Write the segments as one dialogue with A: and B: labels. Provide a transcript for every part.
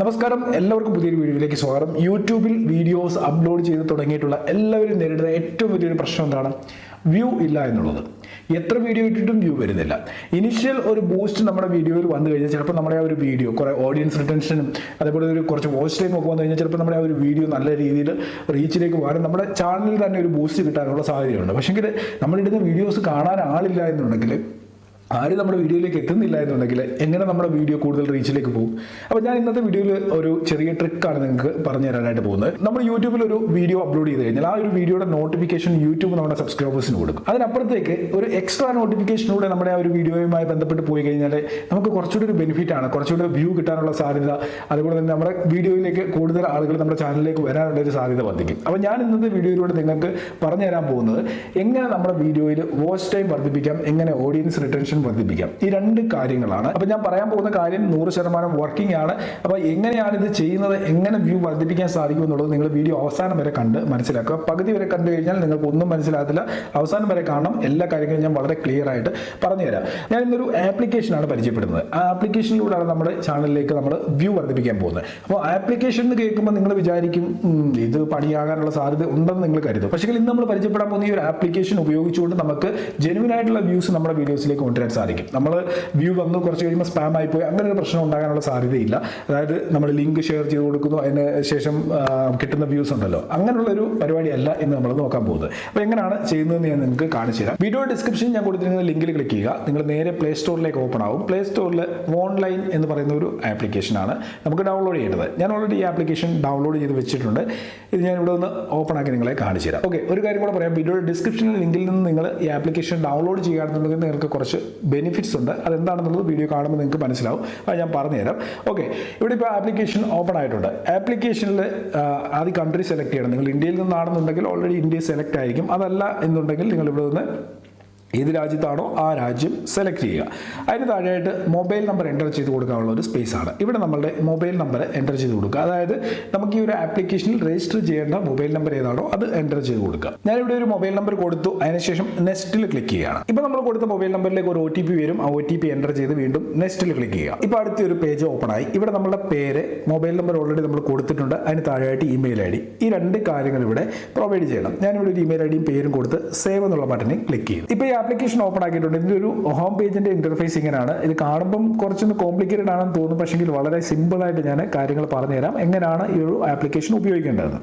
A: നമസ്കാരം, എല്ലാവർക്കും പുതിയൊരു വീഡിയോയിലേക്ക് സ്വാഗതം. യൂട്യൂബിൽ വീഡിയോസ് അപ്ലോഡ് ചെയ്ത് തുടങ്ങിയിട്ടുള്ള എല്ലാവരും നേരിടുന്ന ഏറ്റവും വലിയൊരു പ്രശ്നം എന്താണ്? വ്യൂ ഇല്ല എന്നുള്ളത്. എത്ര വീഡിയോ ഇട്ടിട്ടും വ്യൂ വരുന്നില്ല. ഇനിഷ്യൽ ഒരു ബൂസ്റ്റ് നമ്മുടെ വീഡിയോയിൽ വന്നു കഴിഞ്ഞാൽ ചിലപ്പോൾ നമ്മുടെ ആ ഒരു വീഡിയോ കുറേ ഓഡിയൻസ് റിട്ടൻഷനും അതേപോലെ ഒരു കുറച്ച് വാച്ച് ടൈം ഒക്കെ വന്നു കഴിഞ്ഞാൽ ചിലപ്പോൾ നമ്മുടെ ആ ഒരു വീഡിയോ നല്ല രീതിയിൽ റീച്ചിലേക്ക് പോകാനും നമ്മുടെ ചാനലിൽ തന്നെ ഒരു ബൂസ്റ്റ് കിട്ടാനുള്ള സാധ്യതയുണ്ട്. പക്ഷേങ്കിൽ നമ്മളിടുന്ന വീഡിയോസ് കാണാൻ ആളില്ല എന്നുണ്ടെങ്കിൽ, ആരും നമ്മുടെ വീഡിയോയിലേക്ക് എത്തുന്നില്ല എന്നുണ്ടെങ്കിൽ എങ്ങനെ നമ്മുടെ വീഡിയോ കൂടുതൽ റീച്ചിലേക്ക് പോകും? അപ്പോൾ ഞാൻ ഇന്നത്തെ വീഡിയോയിൽ ഒരു ചെറിയ ട്രിക്കാണ് നിങ്ങൾക്ക് പറഞ്ഞു തരാനായിട്ട് പോകുന്നത്. നമ്മൾ യൂട്യൂബിൽ ഒരു വീഡിയോ അപ്ലോഡ് ചെയ്ത് കഴിഞ്ഞാൽ ആ ഒരു വീഡിയോയുടെ നോട്ടിഫിക്കേഷൻ യൂട്യൂബ് നമ്മുടെ സബ്സ്ക്രൈബേഴ്സിന് കൊടുക്കും. അതിനപ്പുറത്തേക്ക് ഒരു എക്സ്ട്രാ നോട്ടിഫിക്കേഷനിലൂടെ നമ്മുടെ ആ ഒരു വീഡിയോയുമായി ബന്ധപ്പെട്ട് പോയി കഴിഞ്ഞാൽ നമുക്ക് കുറച്ചുകൂടി ഒരു ബെനിഫിറ്റ് ആണ്, കുറച്ചുകൂടി വ്യൂ കിട്ടാനുള്ള സാധ്യത, അതുപോലെ തന്നെ നമ്മുടെ വീഡിയോയിലേക്ക് കൂടുതൽ ആളുകൾ നമ്മുടെ ചാനലിലേക്ക് വരാനുള്ള ഒരു സാധ്യത വർദ്ധിക്കും. അപ്പോൾ ഞാൻ ഇന്നത്തെ വീഡിയോയിലൂടെ നിങ്ങൾക്ക് പറഞ്ഞു തരാൻ പോകുന്നത് എങ്ങനെ നമ്മുടെ വീഡിയോയിൽ വാച്ച് ടൈം വർദ്ധിപ്പിക്കാം, എങ്ങനെ ഓഡിയൻസ് റിട്ടൻഷൻ വർദ്ധിപ്പിക്കാം. ഈ രണ്ട് കാര്യങ്ങളാണ്. അപ്പോൾ ഞാൻ പറയാൻ പോകുന്ന കാര്യം 100% വർക്കിംഗ് ആണ്. അപ്പോൾ എങ്ങനെയാണ് ഇത് ചെയ്യുന്നത്, എങ്ങനെ വ്യൂ വർദ്ധിപ്പിക്കാൻ സാധിക്കും എന്നുള്ളത് നിങ്ങൾ വീഡിയോ അവസാനം വരെ കണ്ട് മനസ്സിലാക്കുക. പകുതി വരെ കണ്ടു കഴിഞ്ഞാൽ നിങ്ങൾക്ക് ഒന്നും മനസ്സിലാകത്തില്ല. അവസാനം വരെ കാണണം. എല്ലാ കാര്യങ്ങളും ഞാൻ വളരെ ക്ലിയർ ആയിട്ട് പറഞ്ഞുതരാം. ഞാൻ ഇന്നൊരു ആപ്ലിക്കേഷനാണ് പരിചയപ്പെടുന്നത്. ആ ആപ്ലിക്കേഷനിലൂടെയാണ് നമ്മുടെ ചാനലിലേക്ക് നമ്മൾ വ്യൂ വർദ്ധിപ്പിക്കാൻ പോകുന്നത്. അപ്പോൾ ആപ്ലിക്കേഷൻ എന്ന് കേൾക്കുമ്പോൾ നിങ്ങൾ വിചാരിക്കും ഇത് പണിയാകാനുള്ള സാധ്യത ഉണ്ടെന്ന് നിങ്ങൾ കരുതും. പക്ഷേ ഇന്ന് നമ്മൾ പരിചയപ്പെടാൻ പോകുന്ന ഈ ഒരു ആപ്ലിക്കേഷൻ ഉപയോഗിച്ചുകൊണ്ട് നമുക്ക് ജെനുവിൻ ആയിട്ടുള്ള വ്യൂസ് നമ്മുടെ വീഡിയോസിലേക്ക് കൊണ്ടുവരാൻ സാധിക്കും. നമ്മൾ വ്യൂ വന്നു കുറച്ച് കഴിയുമ്പോൾ സ്പാം ആയിപ്പോയി അങ്ങനെ ഒരു പ്രശ്നം ഉണ്ടാകാനുള്ള സാധ്യതയില്ല. അതായത് നമ്മൾ ലിങ്ക് ഷെയർ ചെയ്ത് കൊടുക്കുന്നു, അതിന് ശേഷം കിട്ടുന്ന വ്യൂസ് ഉണ്ടല്ലോ, അങ്ങനെയുള്ള ഒരു പരിപാടിയല്ല എന്ന് നമ്മൾ നോക്കാൻ പോകുന്നത്. അപ്പോൾ എങ്ങനെയാണ് ചെയ്യുന്നതെന്ന് ഞാൻ നിങ്ങൾക്ക് കാണിച്ചു തരാം. വീഡിയോ ഡിസ്ക്രിപ്ഷനിൽ ഞാൻ കൊടുത്തിരിക്കുന്ന ലിങ്കിൽ ക്ലിക്ക് ചെയ്യുക. നിങ്ങൾ നേരെ പ്ലേ സ്റ്റോറിലേക്ക് ഓപ്പൺ ആവും. പ്ലേ സ്റ്റോറിൽ ഓൺലൈൻ എന്ന് പറയുന്ന ഒരു ആപ്ലിക്കേഷനാണ് നമുക്ക് ഡൗൺലോഡ് ചെയ്യേണ്ടത്. ഞാൻ ഓൾറെഡി ഈ ആപ്ലിക്കേഷൻ ഡൗൺലോഡ് ചെയ്ത് വെച്ചിട്ടുണ്ട്. ഇത് ഞാൻ ഇവിടെ ഒന്ന് ഓപ്പൺ ആക്കി നിങ്ങളെ കാണിച്ചു തരാം. ഓക്കെ, ഒരു കാര്യം കൂടെ പറയാം. വീഡിയോ ഡിസ്ക്രിപ്ഷനിൽ ലിങ്കിൽ നിന്ന് നിങ്ങൾ ഈ ആപ്ലിക്കേഷൻ ഡൗൺലോഡ് ചെയ്യുകയാണെന്നുണ്ടെങ്കിൽ നിങ്ങൾക്ക് കുറച്ച് ബെനിഫിറ്റ്സ് ഉണ്ട്. അതെന്താണെന്നുള്ളത് വീഡിയോ കാണുമ്പോൾ നിങ്ങൾക്ക് മനസ്സിലാവും. അത് ഞാൻ പറഞ്ഞുതരാം. ഓക്കെ, ഇവിടെ ഇപ്പോൾ ആപ്ലിക്കേഷൻ ഓപ്പൺ ആയിട്ടുണ്ട്. ആപ്ലിക്കേഷനിൽ ആദ്യം കൺട്രി സെലക്ട് ചെയ്യണം. നിങ്ങൾ ഇന്ത്യയിൽ നിന്നാണെന്നുണ്ടെങ്കിൽ ഓൾറെഡി ഇന്ത്യ സെലക്ട് ആയിരിക്കും. അതല്ല എന്നുണ്ടെങ്കിൽ നിങ്ങൾ ഇവിടെ നിന്ന് ഏത് രാജ്യത്താണോ ആ രാജ്യം സെലക്ട് ചെയ്യുക. അതിന് താഴെയായിട്ട് മൊബൈൽ നമ്പർ എൻ്റർ ചെയ്ത് കൊടുക്കാനുള്ള ഒരു സ്പേസ് ആണ്. ഇവിടെ നമ്മളുടെ മൊബൈൽ നമ്പർ എൻ്റർ ചെയ്ത് കൊടുക്കുക. അതായത് നമുക്ക് ഈ ഒരു ആപ്ലിക്കേഷനിൽ രജിസ്റ്റർ ചെയ്യേണ്ട മൊബൈൽ നമ്പർ ഏതാണോ അത് എൻ്റർ ചെയ്ത് കൊടുക്കുക. ഞാനിവിടെ ഒരു മൊബൈൽ നമ്പർ കൊടുത്തു. അതിനുശേഷം നെക്സ്റ്റിൽ ക്ലിക്ക് ചെയ്യുകയാണ്. ഇപ്പോൾ നമ്മൾ കൊടുത്ത മൊബൈൽ നമ്പറിലേക്ക് ഒരു OTP വരും. ആ OTP എൻ്റർ ചെയ്ത് വീണ്ടും നെക്സ്റ്റിൽ ക്ലിക്ക് ചെയ്യുക. ഇപ്പോൾ അടുത്തൊരു പേജ് ഓപ്പൺ ആയി. ഇവിടെ നമ്മുടെ പേര്, മൊബൈൽ നമ്പർ ഓൾറെഡി നമ്മൾ കൊടുത്തിട്ടുണ്ട്. അതിന് താഴെയായിട്ട് ഇമെയിൽ ID, ഈ രണ്ട് കാര്യങ്ങൾ ഇവിടെ പ്രൊവൈഡ് ചെയ്യണം. ഞാനിവിടെ ഒരു ഇമെയിൽ IDയും പേരും കൊടുത്ത് സേവ് എന്നുള്ള ബട്ടണിൽ ക്ലിക്ക് ചെയ്യും. ഇപ്പോൾ ഈ ആപ്ലിക്കേഷൻ ഓപ്പൺ ആക്കിയിട്ടുണ്ട്. ഇതിൻ്റെ ഒരു ഹോം പേജിന്റെ ഇന്റർഫേസ് ഇങ്ങനെയാണ്. ഇത് കാണുമ്പം കുറച്ചൊന്ന് കോംപ്ലിക്കേറ്റഡ് ആണെന്ന് തോന്നും. പക്ഷെങ്കിൽ വളരെ സിമ്പിളായിട്ട് ഞാൻ കാര്യങ്ങൾ പറഞ്ഞുതരാം എങ്ങനെയാണ് ഈ ഒരു ആപ്ലിക്കേഷൻ ഉപയോഗിക്കേണ്ടത്.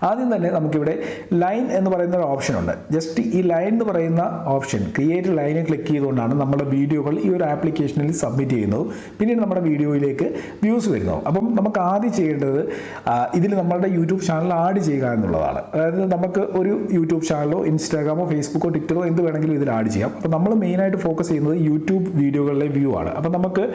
A: ആദ്യം തന്നെ നമുക്കിവിടെ ലൈൻ എന്ന് പറയുന്ന ഒരു ഓപ്ഷൻ ഉണ്ട്. ജസ്റ്റ് ഈ ലൈൻ എന്ന് പറയുന്ന ഓപ്ഷൻ, ക്രിയേറ്റ് ലൈനിൽ ക്ലിക്ക് ചെയ്തുകൊണ്ടാണ് നമ്മുടെ വീഡിയോകൾ ഈ ഒരു ആപ്ലിക്കേഷനിൽ സബ്മിറ്റ് ചെയ്യുന്നതും പിന്നീട് നമ്മുടെ വീഡിയോയിലേക്ക് വ്യൂസ് വരുന്നതും. അപ്പം നമുക്ക് ആദ്യം ചെയ്യേണ്ടത് ഇതിൽ നമ്മളുടെ യൂട്യൂബ് ചാനൽ ആഡ് ചെയ്യുക എന്നുള്ളതാണ്. അതായത് നമുക്ക് ഒരു യൂട്യൂബ് ചാനലോ ഇൻസ്റ്റാഗ്രാമോ ഫേസ്ബുക്കോ ട്വിറ്ററോ എന്ത് വേണമെങ്കിലും ഇതിൽ ആഡ് ചെയ്യാം. അപ്പോൾ നമ്മൾ മെയിനായിട്ട് ഫോക്കസ് ചെയ്യുന്നത് യൂട്യൂബ് വീഡിയോകളിലെ വ്യൂ ആണ്. അപ്പോൾ നമുക്ക്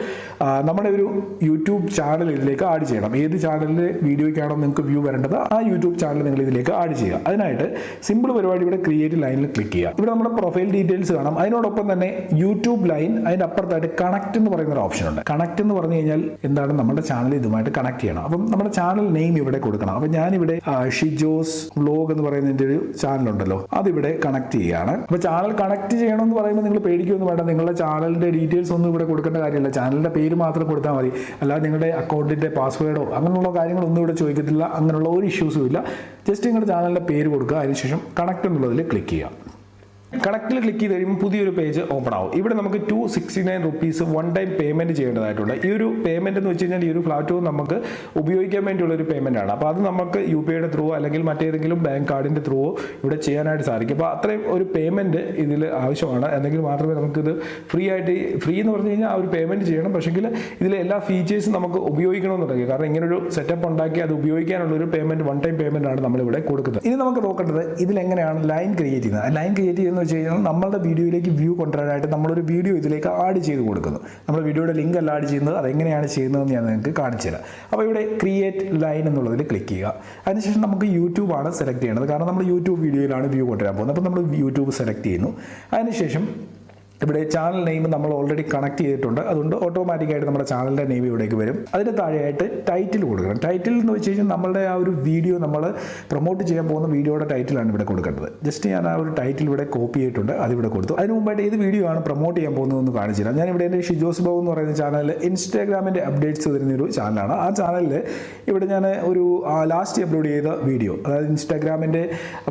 A: നമ്മുടെ ഒരു യൂട്യൂബ് ചാനൽ ഇതിലേക്ക് ആഡ് ചെയ്യണം. ഏത് ചാനലിലെ വീഡിയോയ്ക്കാണോ നിങ്ങൾക്ക് വ്യൂ വരേണ്ടത് ആ യൂട്യൂബ് ചാനൽ നിങ്ങൾ ഇതിലേക്ക് ആഡ് ചെയ്യുക. അതിനായിട്ട് സിമ്പിൾ പരിപാടി, ഇവിടെ ക്രിയേറ്റ് ലൈനിൽ ക്ലിക്ക് ചെയ്യുക. ഇവിടെ നമ്മുടെ പ്രൊഫൈൽ ഡീറ്റെയിൽസ് കാണാം. അതിനോടൊപ്പം തന്നെ യൂട്യൂബ് ലൈൻ, അതിന്റെ അപ്പുറത്തായിട്ട് കണക്ട് എന്ന് പറയുന്ന ഒരു ഓപ്ഷൻ ഉണ്ട്. കണക്ട് എന്ന് പറഞ്ഞു കഴിഞ്ഞാൽ എന്താണ്, നമ്മുടെ ചാനൽ ഇതുമായിട്ട് കണക്ട് ചെയ്യണം. അപ്പം നമ്മുടെ ചാനൽ നെയിം ഇവിടെ കൊടുക്കണം. അപ്പം ഞാനിവിടെ ഷിജോസ് വ്ലോഗ് എന്ന് പറയുന്നതിന്റെ ഒരു ചാനൽ ഉണ്ടല്ലോ, അതിവിടെ കണക്ട് ചെയ്യുകയാണ്. അപ്പോൾ ചാനൽ കണക്ട് ചെയ്യണമെന്ന് പറയുമ്പോൾ നിങ്ങൾ പേടിക്കൊന്നും വേണ്ട. നിങ്ങളുടെ ചാനലിന്റെ ഡീറ്റെയിൽസ് ഒന്നും ഇവിടെ കൊടുക്കേണ്ട കാര്യമില്ല. ചാനലിന്റെ പേര് മാത്രം കൊടുത്താൽ മതി. അല്ലാതെ നിങ്ങളുടെ അക്കൗണ്ടിന്റെ പാസ്വേഡോ അങ്ങനെയുള്ള കാര്യങ്ങളൊന്നും ഇവിടെ ചോദിക്കത്തില്ല. അങ്ങനെയുള്ള ഒരു ഇഷ്യൂസും ഇല്ല. ജസ്റ്റ് നിങ്ങളുടെ ചാനലിൻ്റെ പേര് കൊടുക്കുക. അതിനുശേഷം കണക്ട് എന്നുള്ളതിൽ ക്ലിക്ക് ചെയ്യുക. കണക്റ്റിൽ ക്ലിക്ക് ചെയ്ത് കഴിയുമ്പോൾ പുതിയൊരു പേജ് ഓപ്പൺ ആവും. ഇവിടെ നമുക്ക് 269 റുപ്പീസ് വൺ ടൈം പേയ്മെന്റ് ചെയ്യേണ്ടതായിട്ടുണ്ട്. ഈ ഒരു പേയ്മെന്റ് എന്ന് വെച്ച് കഴിഞ്ഞാൽ ഈ ഒരു പ്ലാറ്റ്ഫോം നമുക്ക് ഉപയോഗിക്കാൻ വേണ്ടിയുള്ള ഒരു പേയ്മെന്റ് ആണ്. അപ്പോൾ അത് നമുക്ക് UPIയുടെ ത്രൂ അല്ലെങ്കിൽ മറ്റേതെങ്കിലും ബാങ്ക് കാർഡിന്റെ ത്രൂ ഇവിടെ ചെയ്യാനായിട്ട് സാധിക്കും. അപ്പോൾ അത്രയും ഒരു പേയ്മെന്റ് ഇതിൽ ആവശ്യമാണ്. എന്നെങ്കിൽ മാത്രമേ നമുക്കിത് ഫ്രീ എന്ന് പറഞ്ഞു കഴിഞ്ഞാൽ ആ ഒരു പേയ്മെന്റ് ചെയ്യണം. പക്ഷേങ്കിൽ ഇതിലെ എല്ലാ ഫീച്ചേഴ്സും നമുക്ക് ഉപയോഗിക്കണമെന്നുണ്ടെങ്കിൽ, കാരണം ഇങ്ങനൊരു സെറ്റപ്പ് ഉണ്ടാക്കി അത് ഉപയോഗിക്കാനുള്ള ഒരു പേയ്മെന്റ്, വൺ ടൈം പേയ്മെന്റ് ആണ് നമ്മളിവിടെ കൊടുക്കുന്നത്. ഇനി നമുക്ക് നോക്കേണ്ടത് ഇതിലെങ്ങനെയാണ് ലൈൻ ക്രിയേറ്റ് ചെയ്യുന്നത്. ലൈൻ ക്രിയേറ്റ് ചെയ്യുന്ന വെച്ച് കഴിഞ്ഞാൽ നമ്മളുടെ വീഡിയോയിലേക്ക് വ്യൂ കൊണ്ടുവരാനായിട്ട് നമ്മളൊരു വീഡിയോ ഇതിലേക്ക് ആഡ് ചെയ്ത് കൊടുക്കുന്നു. നമ്മുടെ വീഡിയോയുടെ ലിങ്ക് അല്ല ആഡ് ചെയ്യുന്നത്, അതെങ്ങനെയാണ് ചെയ്യുന്നതെന്ന് ഞാൻ നിങ്ങൾക്ക് കാണിച്ചു തരാം. അപ്പോൾ ഇവിടെ ക്രിയേറ്റ് ലൈൻ എന്നുള്ളതിൽ ക്ലിക്ക് ചെയ്യുക. അതിനുശേഷം നമുക്ക് യൂട്യൂബാണ് സെലക്ട് ചെയ്യേണ്ടത്. കാരണം നമ്മൾ യൂട്യൂബ് വീഡിയോയിലാണ് വ്യൂ കൊണ്ടുവരാൻ പോകുന്നത്. അപ്പോൾ നമ്മൾ യൂട്യൂബ് സെലക്ട് ചെയ്യുന്നു. അതിനുശേഷം ഇവിടെ ചാനൽ നെയിം നമ്മൾ ഓൾറെഡി കണക്ട് ചെയ്തിട്ടുണ്ട്, അതുകൊണ്ട് ഓട്ടോമാറ്റിക്കായിട്ട് നമ്മുടെ ചാനലിൻ്റെ നെയിം ഇവിടേക്ക് വരും. അതിന് താഴെയായിട്ട് ടൈറ്റിൽ കൊടുക്കണം. ടൈറ്റിൽ എന്ന് വെച്ച് കഴിഞ്ഞാൽ നമ്മളുടെ ആ ഒരു വീഡിയോ നമ്മൾ പ്രൊമോട്ട് ചെയ്യാൻ പോകുന്ന വീഡിയോയുടെ ടൈറ്റിലാണ് ഇവിടെ കൊടുക്കേണ്ടത്. ജസ്റ്റ് ഞാൻ ആ ഒരു ടൈറ്റിൽ ഇവിടെ കോപ്പി ചെയ്തിട്ടുണ്ട്, അതിവിടെ കൊടുത്തു. അതിന് മുമ്പായിട്ട് ഏത് വീഡിയോ ആണ് പ്രൊമോട്ട് ചെയ്യാൻ പോകുന്നതെന്ന് കാണിച്ചു തരാം. ഞാനിവിടെ എൻ്റെ ഷിജോസ് ബാബു എന്ന് പറയുന്ന ചാനലിൽ ഇൻസ്റ്റാഗ്രാമിൻ്റെ അപ്ഡേറ്റ്സ് തരുന്നൊരു ചാനലാണ്. ആ ചാനലിൽ ഇവിടെ ഞാൻ ഒരു ലാസ്റ്റ് അപ്ലോഡ് ചെയ്ത വീഡിയോ, അതായത് ഇൻസ്റ്റാഗ്രാമിൻ്റെ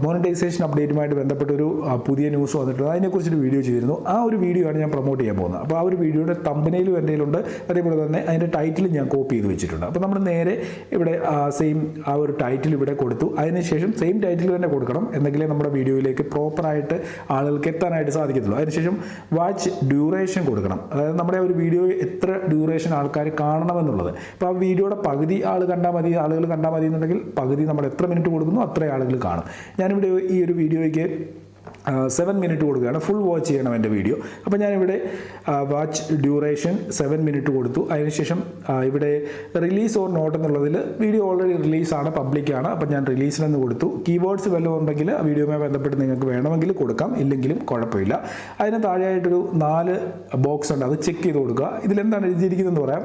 A: മോണിറ്റൈസേഷൻ അപ്ഡേറ്റുമായിട്ട് ബന്ധപ്പെട്ടൊരു പുതിയ ന്യൂസ് വന്നിട്ടുണ്ട്, അതിനെക്കുറിച്ചൊരു വീഡിയോ ചെയ്തിരുന്നു. ആ ഒരു വീഡിയോ ആണ് ഞാൻ പ്രൊമോട്ട് ചെയ്യാൻ പോകുന്നത്. അപ്പോൾ ആ ഒരു വീഡിയോയുടെ തമ്പനയിലും എൻ്റെ കയ്യിലുണ്ട്, അതേപോലെ തന്നെ അതിൻ്റെ ടൈറ്റിൽ ഞാൻ കോപ്പി ചെയ്ത് വെച്ചിട്ടുണ്ട്. അപ്പോൾ നമ്മൾ നേരെ ഇവിടെ സെയിം ആ ഒരു ടൈറ്റിൽ ഇവിടെ കൊടുത്തു. അതിനുശേഷം സെയിം ടൈറ്റിൽ തന്നെ കൊടുക്കണം, എന്നെങ്കിലേ നമ്മുടെ വീഡിയോയിലേക്ക് പ്രോപ്പറായിട്ട് ആളുകൾക്ക് എത്താനായിട്ട് സാധിക്കത്തുള്ളൂ. അതിനുശേഷം വാച്ച് ഡ്യൂറേഷൻ കൊടുക്കണം, അതായത് നമ്മുടെ ഒരു വീഡിയോ എത്ര ഡ്യൂറേഷൻ ആൾക്കാർ കാണണമെന്നുള്ളത്. അപ്പോൾ ആ വീഡിയോയുടെ പകുതി ആളുകൾ കണ്ടാൽ മതി എന്നുണ്ടെങ്കിൽ പകുതി നമ്മൾ എത്ര മിനിറ്റ് കൊടുക്കുന്നു അത്ര ആളുകൾ കാണും. ഞാനിവിടെ ഈ ഒരു വീഡിയോയ്ക്ക് 7 മിനിറ്റ് കൊടുക്കുകയാണ്, ഫുൾ വാച്ച് ചെയ്യണം എൻ്റെ വീഡിയോ. അപ്പോൾ ഞാനിവിടെ വാച്ച് ഡ്യൂറേഷൻ 7 മിനിറ്റ് കൊടുത്തു. അതിനുശേഷം ഇവിടെ റിലീസ് ഓർ നോട്ട് എന്നുള്ളതിൽ വീഡിയോ ഓൾറെഡി റിലീസാണ്, പബ്ലിക്കാണ്. അപ്പോൾ ഞാൻ റിലീസിനെന്ന് കൊടുത്തു. കീബോർഡ്സ് വല്ലതും ഉണ്ടെങ്കിൽ ആ വീഡിയോയുമായി ബന്ധപ്പെട്ട് നിങ്ങൾക്ക് വേണമെങ്കിൽ കൊടുക്കാം, ഇല്ലെങ്കിലും കുഴപ്പമില്ല. അതിന് താഴെയായിട്ടൊരു 4 ബോക്സ് ഉണ്ട്, അത് ചെക്ക് ചെയ്ത് കൊടുക്കുക. ഇതിലെന്താണ് എഴുതിയിരിക്കുന്നതെന്ന് പറയാം.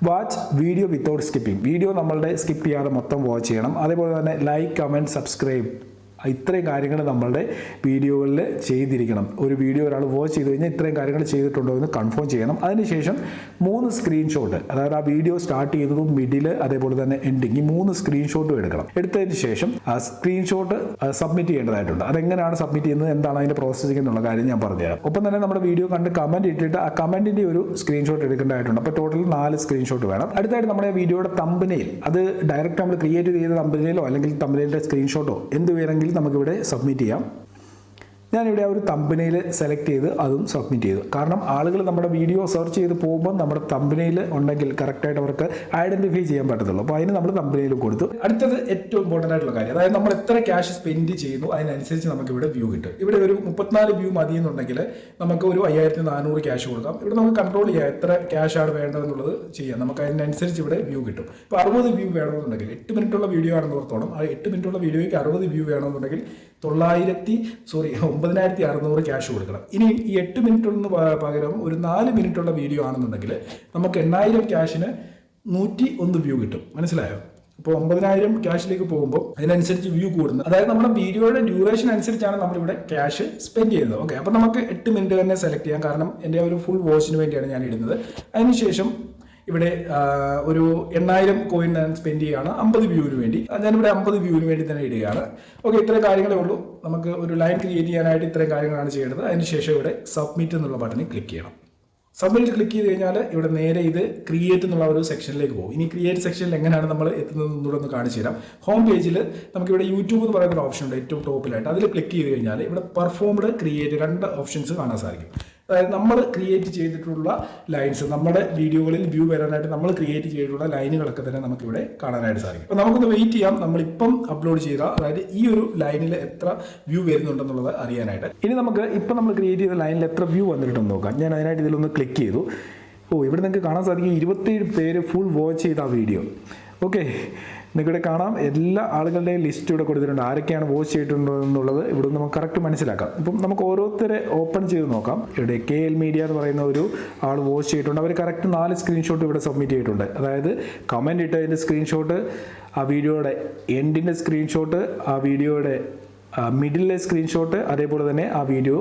A: Watch video without skipping, video നമ്മളുടെ സ്കിപ്പ് ചെയ്യാതെ മൊത്തം വാച്ച് ചെയ്യണം. അതേപോലെ തന്നെ ലൈക്ക്, കമൻറ്റ്, സബ്സ്ക്രൈബ്, ഇത്രയും കാര്യങ്ങൾ നമ്മളുടെ വീഡിയോകളിൽ ചെയ്തിരിക്കണം. ഒരു വീഡിയോ ഒരാൾ വാച്ച് ചെയ്ത് കഴിഞ്ഞാൽ ഇത്രയും കാര്യങ്ങൾ ചെയ്തിട്ടുണ്ടോ എന്ന് കൺഫേം ചെയ്യണം. അതിനുശേഷം 3 സ്ക്രീൻഷോട്ട്, അതായത് ആ വീഡിയോ സ്റ്റാർട്ട് ചെയ്തതും മിഡിൽ അതേപോലെ തന്നെ എൻഡിങ്, ഈ 3 സ്ക്രീൻഷോട്ടും എടുക്കണം. എടുത്തതിന് ശേഷം ആ സ്ക്രീൻഷോട്ട് സബ്മിറ്റ് ചെയ്യേണ്ടതായിട്ടുണ്ട്. അതെങ്ങനെയാണ് സബ്മിറ്റ് ചെയ്യുന്നത്, എന്താണ് അതിൻ്റെ പ്രോസസ്സിംഗ് എന്നുള്ള കാര്യം ഞാൻ പറഞ്ഞുതരാം. ഒപ്പം തന്നെ നമ്മുടെ വീഡിയോ കണ്ട് കമൻറ്റ് ഇട്ടിട്ട് ആ കമൻറ്റിൻ്റെ ഒരു സ്ക്രീൻഷോട്ട് എടുക്കേണ്ടതായിട്ടുണ്ട്. അപ്പോൾ ടോട്ടൽ 4 സ്ക്രീൻഷോട്ട് വേണം. അടുത്തായിട്ട് നമ്മുടെ വീഡിയോയുടെ തമ്പനെയിൽ, അത് ഡയറക്റ്റ് നമ്മൾ ക്രിയേറ്റ് ചെയ്ത തമ്പനെയിലോ അല്ലെങ്കിൽ തമ്പനെയിലിൻ്റെ സ്ക്രീൻഷോട്ടോ എന്ത് വേണമെങ്കിലും നമുക്കിവിടെ സബ്മിറ്റ് ചെയ്യാം. ഞാനിവിടെ ആ ഒരു തമ്പനെയിൽ സെലക്ട് ചെയ്ത് അതും സബ്മിറ്റ് ചെയ്തു. കാരണം ആളുകൾ നമ്മുടെ വീഡിയോ സെർച്ച് ചെയ്ത് പോകുമ്പോൾ നമ്മുടെ തമ്പനെയിൽ ഉണ്ടെങ്കിൽ കറക്റ്റായിട്ട് അവർക്ക് ഐഡൻറ്റിഫൈ ചെയ്യാൻ പറ്റത്തുള്ളൂ. അപ്പോൾ അതിന് നമ്മൾ തമ്പനെയിലും കൊടുത്തു. അടുത്തത് ഏറ്റവും ഇമ്പോർട്ടൻ്റ് ആയിട്ടുള്ള കാര്യം, അതായത് നമ്മൾ എത്ര ക്യാഷ് സ്പെൻഡ് ചെയ്യുന്നു അതിനനുസരിച്ച് നമുക്ക് ഇവിടെ വ്യൂ കിട്ടും. ഇവിടെ ഒരു 34 വ്യൂ മതി എന്നുണ്ടെങ്കിൽ നമുക്ക് ഒരു 5400 ക്യാഷ് കൊടുക്കാം. ഇവിടെ നമുക്ക് കൺട്രോൾ ചെയ്യാം എത്ര ക്യാഷ് ആണ് വേണ്ടതെന്നുള്ളത് ചെയ്യാം. നമുക്ക് അതിനനുസരിച്ച് ഇവിടെ വ്യൂ കിട്ടും. ഇപ്പോൾ 60 വ്യൂ വേണമെന്നുണ്ടെങ്കിൽ 8 മിനിറ്റുള്ള വീഡിയോ ആണെന്ന് ഓർത്തോണം. ആ 8 മിനിറ്റുള്ള വീഡിയോയ്ക്ക് 60 വ്യൂ വേണമെന്നുണ്ടെങ്കിൽ 9600 ക്യാഷ് കൊടുക്കണം. ഇനി ഈ 8 മിനിറ്റിന് പകരം ഒരു 4 മിനിറ്റുള്ള വീഡിയോ ആണെന്നുണ്ടെങ്കിൽ നമുക്ക് 8000 ക്യാഷിന് 101 വ്യൂ കിട്ടും. മനസ്സിലായോ? അപ്പോൾ 9000 ക്യാഷിലേക്ക് പോകുമ്പോൾ അതിനനുസരിച്ച് വ്യൂ കൂടുന്നത്, അതായത് നമ്മുടെ വീഡിയോയുടെ ഡ്യൂറേഷൻ അനുസരിച്ചാണ് നമ്മളിവിടെ ക്യാഷ് സ്പെൻഡ് ചെയ്യുന്നത്. ഓക്കെ, അപ്പോൾ നമുക്ക് 8 മിനിറ്റ് തന്നെ സെലക്ട് ചെയ്യാം. കാരണം എൻ്റെ ഒരു ഫുൾ വാച്ചിന് വേണ്ടിയാണ് ഞാൻ ഇടുന്നത്. അതിനുശേഷം ഇവിടെ ഒരു 8000 കോയിൻ ഞാൻ സ്പെൻഡ് ചെയ്യുകയാണ് 50 വ്യൂവിന് വേണ്ടി. ഞാനിവിടെ 50 വ്യൂവിന് വേണ്ടി തന്നെ ഇടുകയാണ്. ഓക്കെ, ഇത്രയും കാര്യങ്ങളേ ഉള്ളൂ. നമുക്ക് ഒരു ലൈൻ ക്രിയേറ്റ് ചെയ്യാനായിട്ട് ഇത്രയും കാര്യങ്ങളാണ് ചെയ്യേണ്ടത്. അതിനുശേഷം ഇവിടെ സബ്മിറ്റ് എന്നുള്ള ബട്ടണിൽ ക്ലിക്ക് ചെയ്യണം. സബ്മിറ്റ് ക്ലിക്ക് ചെയ്ത് കഴിഞ്ഞാൽ ഇവിടെ നേരെ ഇത് ക്രിയേറ്റ് എന്നുള്ള ഒരു സെക്ഷനിലേക്ക് പോകും. ഇനി ക്രിയേറ്റ് സെക്ഷനിൽ എങ്ങനെയാണ് നമ്മൾ എത്തുന്നത് എന്ന് കാണിച്ചു തരാം. ഹോം പേജിൽ നമുക്കിവിടെ യൂട്യൂബ് എന്ന് പറയുന്ന ഒരു ഓപ്ഷൻ ഉണ്ട് ഏറ്റവും ടോപ്പിലായിട്ട്. അതിൽ ക്ലിക്ക് ചെയ്ത് കഴിഞ്ഞാൽ ഇവിടെ പെർഫോംഡ്, ക്രിയേറ്റ് 2 ഓപ്ഷൻസ് കാണാൻ സാധിക്കും. അതായത് നമ്മൾ ക്രിയേറ്റ് ചെയ്തിട്ടുള്ള ലൈൻസ്, നമ്മുടെ വീഡിയോകളിൽ വ്യൂ വരാനായിട്ട് നമ്മൾ ക്രിയേറ്റ് ചെയ്തിട്ടുള്ള ലൈനുകളൊക്കെ തന്നെ നമുക്കിവിടെ കാണാനായിട്ട് സാധിക്കും. അപ്പോൾ നമുക്കൊന്ന് വെയിറ്റ് ചെയ്യാം, നമ്മളിപ്പം അപ്ലോഡ് ചെയ്ത, അതായത് ഈ ഒരു ലൈനിൽ എത്ര വ്യൂ വരുന്നുണ്ടെന്നുള്ളത് അറിയാനായിട്ട്. ഇനി നമുക്ക് ഇപ്പം നമ്മൾ ക്രിയേറ്റ് ചെയ്ത ലൈനിൽ എത്ര വ്യൂ വന്നിട്ടുണ്ടെന്ന് നോക്കാം. ഞാൻ അതിനായിട്ട് ഇതിലൊന്ന് ക്ലിക്ക് ചെയ്തു. ഇവിടെ നിങ്ങൾക്ക് കാണാൻ സാധിക്കും 27 പേര് ഫുൾ വാച്ച് ചെയ്ത ആ വീഡിയോ. ഓക്കെ, നിങ്ങളുടെ കാണാം എല്ലാ ആളുകളുടെയും ലിസ്റ്റ് ഇവിടെ കൊടുത്തിട്ടുണ്ട്, ആരൊക്കെയാണ് വാച്ച് ചെയ്തിട്ടുണ്ടെന്നുള്ളത് ഇവിടെ നമുക്ക് കറക്റ്റ് മനസ്സിലാക്കാം. ഇപ്പം നമുക്ക് ഓരോരുത്തരെ ഓപ്പൺ ചെയ്ത് നോക്കാം. ഇവിടെ KL മീഡിയ എന്ന് പറയുന്ന ഒരു ആൾ വാച്ച് ചെയ്തിട്ടുണ്ട്. അവർ കറക്റ്റ് 4 സ്ക്രീൻഷോട്ട് ഇവിടെ സബ്മിറ്റ് ചെയ്തിട്ടുണ്ട്. അതായത് കമൻറ്റ് ഇട്ടതിൻ്റെ സ്ക്രീൻഷോട്ട്, ആ വീഡിയോയുടെ എൻഡിൻ്റെ സ്ക്രീൻഷോട്ട്, ആ വീഡിയോയുടെ മിഡിലെ സ്ക്രീൻഷോട്ട്, അതേപോലെ തന്നെ ആ വീഡിയോ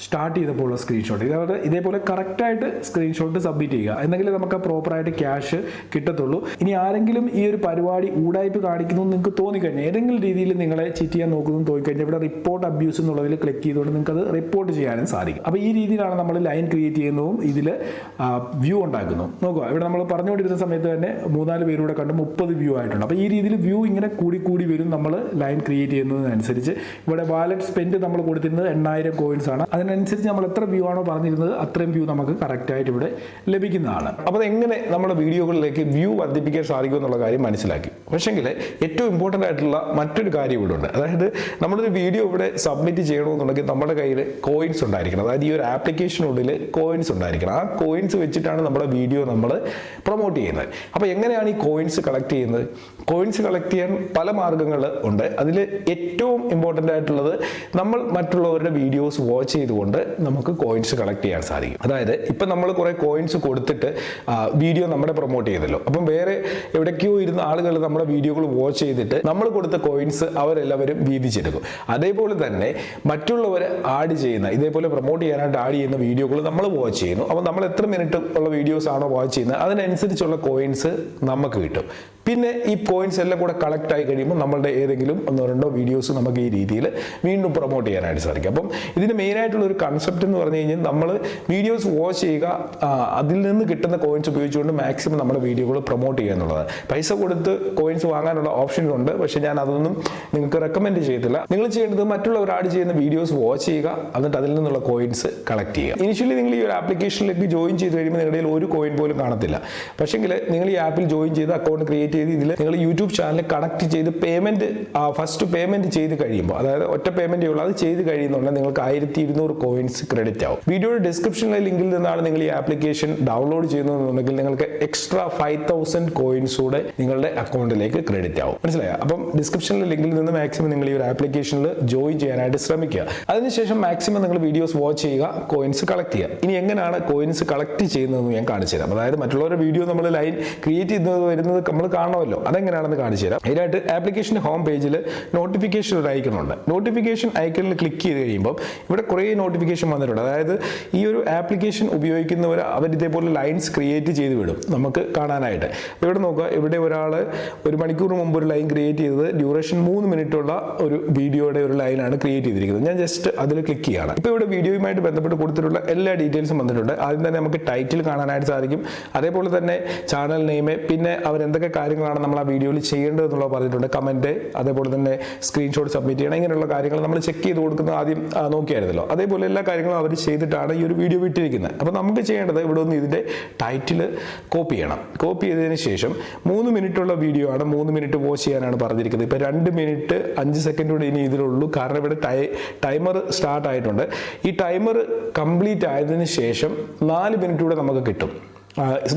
A: സ്റ്റാർട്ട് ചെയ്തപ്പോഴുള്ള സ്ക്രീൻഷോട്ട്. ഇതേപോലെ കറക്റ്റായിട്ട് സ്ക്രീൻഷോട്ട് സബ്മിറ്റ് ചെയ്യുക, എന്നെങ്കിലും നമുക്ക് പ്രോപ്പറായിട്ട് ക്യാഷ് കിട്ടത്തുള്ളൂ. ഇനി ആരെങ്കിലും ഈ ഒരു പരിപാടി ഊടായ്പ കാണിക്കുന്നു നിങ്ങൾക്ക് തോന്നിക്കഴിഞ്ഞാൽ, ഏതെങ്കിലും രീതിയിൽ നിങ്ങളെ ചീറ്റ് ചെയ്യാൻ നോക്കുന്നു തോന്നിക്കഴിഞ്ഞാൽ ഇവിടെ റിപ്പോർട്ട് അബ്യൂസ് എന്നുള്ളതിൽ ക്ലിക്ക് ചെയ്തുകൊണ്ട് നിങ്ങൾക്ക് അത് റിപ്പോർട്ട് ചെയ്യാനും സാധിക്കും. അപ്പോൾ ഈ രീതിയിലാണ് നമ്മൾ ലൈൻ ക്രിയേറ്റ് ചെയ്യുന്നതും ഇതിൽ വ്യൂ ഉണ്ടാക്കുന്നു. നോക്കുക, ഇവിടെ നമ്മൾ പറഞ്ഞുകൊണ്ടിരുന്ന സമയത്ത് തന്നെ 3-4 പേരൂടെ കണ്ട് 30 വ്യൂ ആയിട്ടുണ്ട്. അപ്പോൾ ഈ രീതിയിൽ വ്യൂ ഇങ്ങനെ കൂടി വരും നമ്മൾ ലൈൻ ക്രിയേറ്റ് ചെയ്യുന്നതിനനുസരിച്ച്. ഇവിടെ വാലറ്റ് സ്പെൻഡ് നമ്മൾ കൊടുത്തിരുന്നത് 8000 കോയിൻസ് ആണ്. അതിനനുസരിച്ച് നമ്മൾ എത്ര വ്യൂ ആണോ പറഞ്ഞിരുന്നത് അത്രയും വ്യൂ നമുക്ക് കറക്റ്റായിട്ട് ഇവിടെ ലഭിക്കുന്നതാണ്. അപ്പോൾ എങ്ങനെ നമ്മുടെ വീഡിയോകളിലേക്ക് വ്യൂ വർദ്ധിപ്പിക്കാൻ സാധിക്കും എന്നുള്ള കാര്യം മനസ്സിലാക്കി. പക്ഷേങ്കിൽ ഏറ്റവും ഇമ്പോർട്ടൻ്റ് ആയിട്ടുള്ള മറ്റൊരു കാര്യം ഇവിടെ ഉണ്ട്. അതായത് നമ്മളൊരു വീഡിയോ ഇവിടെ സബ്മിറ്റ് ചെയ്യണമെന്നുണ്ടെങ്കിൽ നമ്മുടെ കയ്യിൽ കോയിൻസ് ഉണ്ടായിരിക്കണം. അതായത് ഈ ഒരു ആപ്ലിക്കേഷനുള്ളിൽ കോയിൻസ് ഉണ്ടായിരിക്കണം. ആ കോയിൻസ് വെച്ചിട്ടാണ് നമ്മുടെ വീഡിയോ നമ്മൾ പ്രൊമോട്ട് ചെയ്യുന്നത്. അപ്പോൾ എങ്ങനെയാണ് ഈ കോയിൻസ് കളക്ട് ചെയ്യുന്നത്? കോയിൻസ് കളക്ട് ചെയ്യാൻ പല മാർഗ്ഗങ്ങൾ ഉണ്ട്. അതിൽ ഏറ്റവും ഇമ്പോർട്ടൻ്റ് ഇമ്പോർട്ടൻ്റ് ആയിട്ടുള്ളത്, നമ്മൾ മറ്റുള്ളവരുടെ വീഡിയോസ് വാച്ച് ചെയ്തുകൊണ്ട് നമുക്ക് കോയിൻസ് കളക്ട് ചെയ്യാൻ സാധിക്കും. അതായത് ഇപ്പം നമ്മൾ കുറേ കോയിൻസ് കൊടുത്തിട്ട് വീഡിയോ നമ്മുടെ പ്രൊമോട്ട് ചെയ്തല്ലോ, അപ്പം വേറെ എവിടേക്കോ ഇരുന്ന ആളുകൾ നമ്മുടെ വീഡിയോകൾ വാച്ച് ചെയ്തിട്ട് നമ്മൾ കൊടുത്ത കോയിൻസ് അവരെല്ലാവരും വീതിച്ചെടുക്കും. അതേപോലെ തന്നെ മറ്റുള്ളവർ ആഡ് ചെയ്യുന്ന, ഇതേപോലെ പ്രൊമോട്ട് ചെയ്യാനായിട്ട് ആഡ് ചെയ്യുന്ന വീഡിയോകൾ നമ്മൾ വാച്ച് ചെയ്യുന്നു. അപ്പോൾ നമ്മൾ എത്ര മിനിറ്റ് ഉള്ള വീഡിയോസ് ആണോ വാച്ച് ചെയ്യുന്നത് അതിനനുസരിച്ചുള്ള കോയിൻസ് നമുക്ക് കിട്ടും. പിന്നെ ഈ കോയിൻസ് എല്ലാം കൂടെ കളക്ട് ആയി കഴിയുമ്പോൾ നമ്മളുടെ ഏതെങ്കിലും ഒന്നോ രണ്ടോ വീഡിയോസ് നമുക്ക് ഈ രീതിയിൽ വീണ്ടും പ്രൊമോട്ട് ചെയ്യാനായിട്ട് സാധിക്കും. അപ്പം ഇതിന് മെയിനായിട്ടുള്ള ഒരു കൺസെപ്റ്റ് എന്ന് പറഞ്ഞു കഴിഞ്ഞാൽ നമ്മൾ വീഡിയോസ് വാച്ച് ചെയ്യുക, അതിൽ നിന്ന് കിട്ടുന്ന കോയിൻസ് ഉപയോഗിച്ചുകൊണ്ട് മാക്സിമം നമ്മുടെ വീഡിയോകൾ പ്രൊമോട്ട് ചെയ്യുക എന്നുള്ളതാണ്. പൈസ കൊടുത്ത് കോയിൻസ് വാങ്ങാനുള്ള ഓപ്ഷനുണ്ട്, പക്ഷേ ഞാൻ അതൊന്നും നിങ്ങൾക്ക് റെക്കമെൻഡ് ചെയ്തില്ല. നിങ്ങൾ ചെയ്യേണ്ടത് മറ്റുള്ളവർ ആഡ് ചെയ്യുന്ന വീഡിയോസ് വാച്ച് ചെയ്യുക, എന്നിട്ട് അതിൽ നിന്നുള്ള കോയിൻസ് കളക്ട് ചെയ്യുക. ഇനിഷ്യലി നിങ്ങൾ ഈ ഒരു ആപ്ലിക്കേഷനിലേക്ക് ജോയിൻ ചെയ്ത് കഴിയുമ്പോൾ നിങ്ങളുടെ കയ്യിൽ ഒരു കോയിൻ പോലും കാണത്തില്ല. പക്ഷേങ്കിൽ നിങ്ങൾ ഈ ആപ്പിൽ ജോയിൻ ചെയ്ത് അക്കൗണ്ട് ക്രിയേറ്റ് ചെയ്ത് ഇതിൽ നിങ്ങൾ യൂട്യൂബ് ചാനൽ കണക്ട് ചെയ്ത് ഫസ്റ്റ് പേയ്മെന്റ് ചെയ്ത് കഴിയുമ്പോൾ, അതായത് ഒറ്റ പേയ്മെന്റ് ഉള്ളൂ, അത് ചെയ്ത് കഴിയുന്നുണ്ടെങ്കിൽ നിങ്ങൾക്ക് 1200 കോയിൻസ് ക്രെഡിറ്റ് ആവും. വീഡിയോയുടെ ഡിസ്ക്രിപ്ഷനിലെ ലിങ്കിൽ നിന്നാണ് നിങ്ങൾ ഈ ആപ്ലിക്കേഷൻ ഡൗൺലോഡ് ചെയ്യുന്നതെന്നുണ്ടെങ്കിൽ നിങ്ങൾക്ക് എക്സ്ട്രാ 5000 കോയിൻസ് കൂടെ നിങ്ങളുടെ അക്കൗണ്ടിലേക്ക് ക്രെഡിറ്റ് ആവും. മനസ്സിലായോ? അപ്പം ഡിസ്ക്രിപ്ഷനിലെ ലിങ്കിൽ നിന്ന് മാക്സിമം നിങ്ങൾ ഈ ഒരു ആപ്ലിക്കേഷനിൽ ജോയിൻ ചെയ്യാനായിട്ട് ശ്രമിക്കുക. അതിനുശേഷം മാക്സിമം നിങ്ങൾ വീഡിയോസ് വാച്ച് ചെയ്യുക, കോയിൻസ് കളക്ട് ചെയ്യുക. ഇനി എങ്ങനെയാണ് കോയിൻസ് കളക്ട് ചെയ്യുന്നതെന്ന് ഞാൻ കാണിച്ചു തരാം. അതായത് മറ്റുള്ളവരുടെ വീഡിയോ നമ്മൾ ലൈൻ ക്രിയേറ്റ് ചെയ്യുന്നത് വരുന്നത് നമ്മൾ കാണുമല്ലോ, അതെങ്ങനെയാണെന്ന് കാണിച്ചു തരാം. ഇതിനായിട്ട് ആപ്ലിക്കേഷൻ്റെ ഹോം പേജിൽ നോട്ടിഫിക്കേഷൻ ഒരു ഐക്കൺ ഉണ്ട്. നോട്ടിഫിക്കേഷൻ ഐക്കണിൽ ക്ലിക്ക് ചെയ്ത് കഴിയുമ്പോൾ ഇവിടെ കുറേ നോട്ടിഫിക്കേഷൻ വന്നിട്ടുണ്ട്. അതായത് ഈ ഒരു ആപ്ലിക്കേഷൻ ഉപയോഗിക്കുന്നവർ അവർ ഇതേപോലെ ലൈൻസ് ക്രിയേറ്റ് ചെയ്ത് വിടും നമുക്ക് കാണാനായിട്ട്. ഇവിടെ നോക്കുക, ഇവിടെ ഒരാൾ 1 മണിക്കൂർ മുമ്പ് ഒരു ലൈൻ ക്രിയേറ്റ് ചെയ്തത് ഡ്യൂറേഷൻ 3 മിനിറ്റ് ഉള്ള ഒരു വീഡിയോയുടെ ഒരു ലൈനാണ് ക്രിയേറ്റ് ചെയ്തിരിക്കുന്നത്. ഞാൻ ജസ്റ്റ് അതിൽ ക്ലിക്ക് ചെയ്യാണ്. ഇപ്പോൾ ഇവിടെ വീഡിയോയുമായിട്ട് ബന്ധപ്പെട്ട് കൊടുത്തിട്ടുള്ള എല്ലാ ഡീറ്റെയിൽസും വന്നിട്ടുണ്ട്. ആദ്യം തന്നെ നമുക്ക് ടൈറ്റിൽ കാണാനായിട്ട് സാധിക്കും, അതേപോലെ തന്നെ ചാനൽ നെയിം, പിന്നെ അവരെന്തൊക്കെ കാര്യങ്ങളാണ് നമ്മൾ ആ വീഡിയോയിൽ ചെയ്യേണ്ടത് എന്നുള്ളത് പറഞ്ഞിട്ടുണ്ട്. കമന്റ്, അതേപോലെ തന്നെ സ്ക്രീൻഷോട്ട് സബ്മിറ്റ് ചെയ്യണം, ഇങ്ങനെയുള്ള കാര്യങ്ങൾ നമ്മൾ ചെക്ക് ചെയ്ത് കൊടുക്കുന്നത് ആദ്യം നോക്കിയായിരുന്നല്ലോ. അതേപോലെ എല്ലാ കാര്യങ്ങളും അവർ ചെയ്തിട്ടാണ് ഈ ഒരു വീഡിയോ വിട്ടിരിക്കുന്നത്. അപ്പോൾ നമുക്ക് ചെയ്യേണ്ടത് ഇവിടെ ഒന്ന് ഇതിൻ്റെ ടൈറ്റിൽ കോപ്പി ചെയ്യണം. കോപ്പി ചെയ്തതിന് ശേഷം 3 മിനിറ്റുള്ള വീഡിയോ ആണ്, 3 മിനിറ്റ് വാച്ച് ചെയ്യാനാണ് പറഞ്ഞിരിക്കുന്നത്. ഇപ്പോൾ 2 മിനിറ്റ് 5 സെക്കൻഡ് കൂടെ ഇനി ഇതിലുള്ളൂ, കാരണം ഇവിടെ ടൈമർ സ്റ്റാർട്ട് ആയിട്ടുണ്ട്. ഈ ടൈമർ കംപ്ലീറ്റ് ആയതിനു ശേഷം 4 മിനിറ്റ് കൂടെ നമുക്ക് കിട്ടും